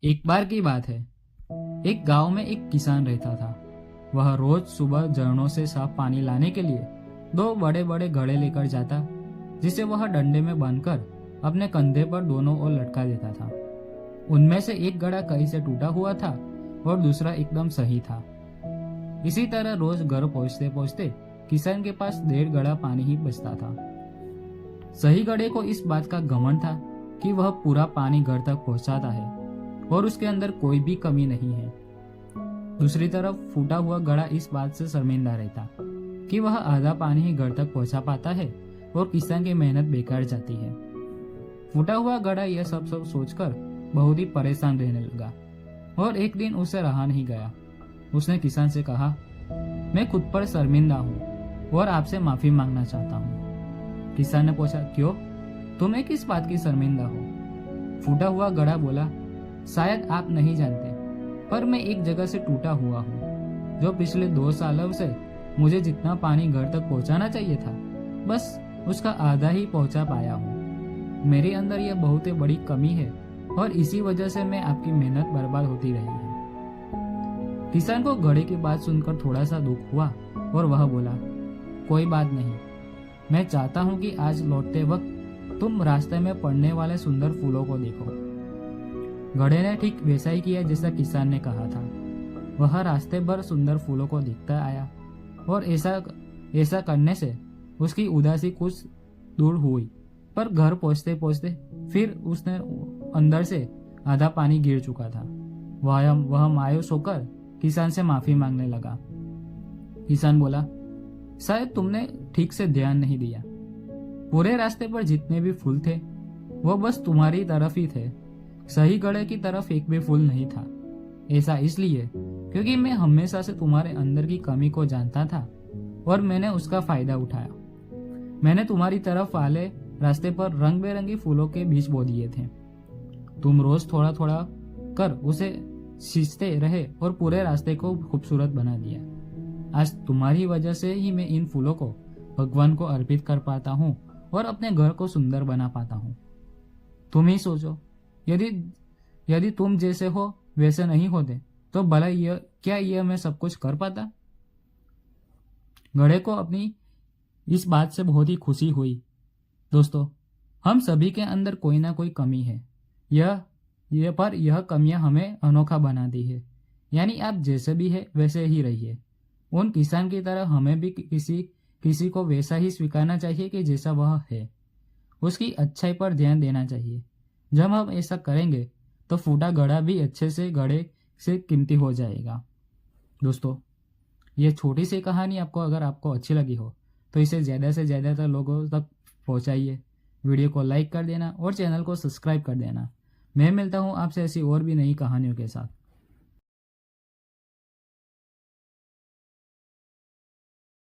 एक बार की बात है। एक गांव में एक किसान रहता था। वह रोज सुबह झरनों से साफ पानी लाने के लिए दो बड़े बड़े घड़े लेकर जाता, जिसे वह डंडे में बांधकर अपने कंधे पर दोनों ओर लटका देता था। उनमें से एक घड़ा कहीं से टूटा हुआ था और दूसरा एकदम सही था। इसी तरह रोज घर पहुंचते पहुंचते किसान के पास 1.5 घड़ा पानी ही बचता था। सही घड़े को इस बात का घमंड था कि वह पूरा पानी घर तक पहुंचाता है और उसके अंदर कोई भी कमी नहीं है। दूसरी तरफ फूटा हुआ घड़ा इस बात से शर्मिंदा रहता कि वह आधा पानी ही घर तक पहुंचा पाता है और किसान की मेहनत बेकार जाती है। फूटा हुआ घड़ा यह सब सोचकर बहुत ही परेशान रहने लगा और एक दिन उसे रहा नहीं गया। उसने किसान से कहा, मैं खुद पर शर्मिंदा हूँ और आपसे माफी मांगना चाहता हूँ। किसान ने पूछा, क्यों? तुम्हें किस बात की शर्मिंदा हो? फूटा हुआ घड़ा बोला, शायद आप नहीं जानते, पर मैं एक जगह से टूटा हुआ हूँ जो पिछले 2 सालों से मुझे जितना पानी घर तक पहुँचाना चाहिए था, बस उसका आधा ही पहुँचा पाया हूँ। मेरे अंदर यह बहुत ही बड़ी कमी है और इसी वजह से मैं आपकी मेहनत बर्बाद होती रही है। किसान को घड़े की बात सुनकर थोड़ा सा दुख हुआ और वह बोला, कोई बात नहीं, मैं चाहता हूँ कि आज लौटते वक्त तुम रास्ते में पड़ने वाले सुंदर फूलों को देखो। घड़े ने ठीक वैसा ही किया जैसा किसान ने कहा था। वह रास्ते भर सुंदर फूलों को देखता आया और ऐसा करने से उसकी उदासी कुछ दूर हुई। पर घर पहुंचते पहुंचते फिर उसने अंदर से आधा पानी गिर चुका था। वह मायूस होकर किसान से माफी मांगने लगा। किसान बोला, शायद तुमने ठीक से ध्यान नहीं दिया। पूरे रास्ते पर जितने भी फूल थे वो बस तुम्हारी तरफ ही थे, सही घड़े की तरफ एक भी फूल नहीं था। ऐसा इसलिए क्योंकि मैं हमेशा से तुम्हारे अंदर की कमी को जानता था और मैंने उसका फायदा उठाया। मैंने तुम्हारी तरफ वाले रास्ते पर रंग बिरंगी फूलों के बीज बो दिए थे। तुम रोज थोड़ा थोड़ा कर उसे सींचते रहे और पूरे रास्ते को खूबसूरत बना दिया। आज तुम्हारी वजह से ही मैं इन फूलों को भगवान को अर्पित कर पाता हूँ और अपने घर को सुंदर बना पाता हूँ। तुम ही सोचो, यदि तुम जैसे हो वैसे नहीं होते तो भला यह मैं सब कुछ कर पाता? घड़े को अपनी इस बात से बहुत ही खुशी हुई। दोस्तों, हम सभी के अंदर कोई ना कोई कमी है। यह कमियां हमें अनोखा बनाती है। यानी आप जैसे भी है वैसे ही रहिए। उन किसान की तरह हमें भी किसी को वैसा ही स्वीकारना चाहिए कि जैसा वह है। उसकी अच्छाई पर ध्यान देना चाहिए। जब हम ऐसा करेंगे तो फूटा घड़ा भी अच्छे से घड़े से कीमती हो जाएगा। दोस्तों, ये छोटी सी कहानी अगर आपको अच्छी लगी हो तो इसे ज़्यादा से ज़्यादातर लोगों तक पहुंचाइए। वीडियो को लाइक कर देना और चैनल को सब्सक्राइब कर देना। मैं मिलता हूं आपसे ऐसी और भी नई कहानियों के साथ।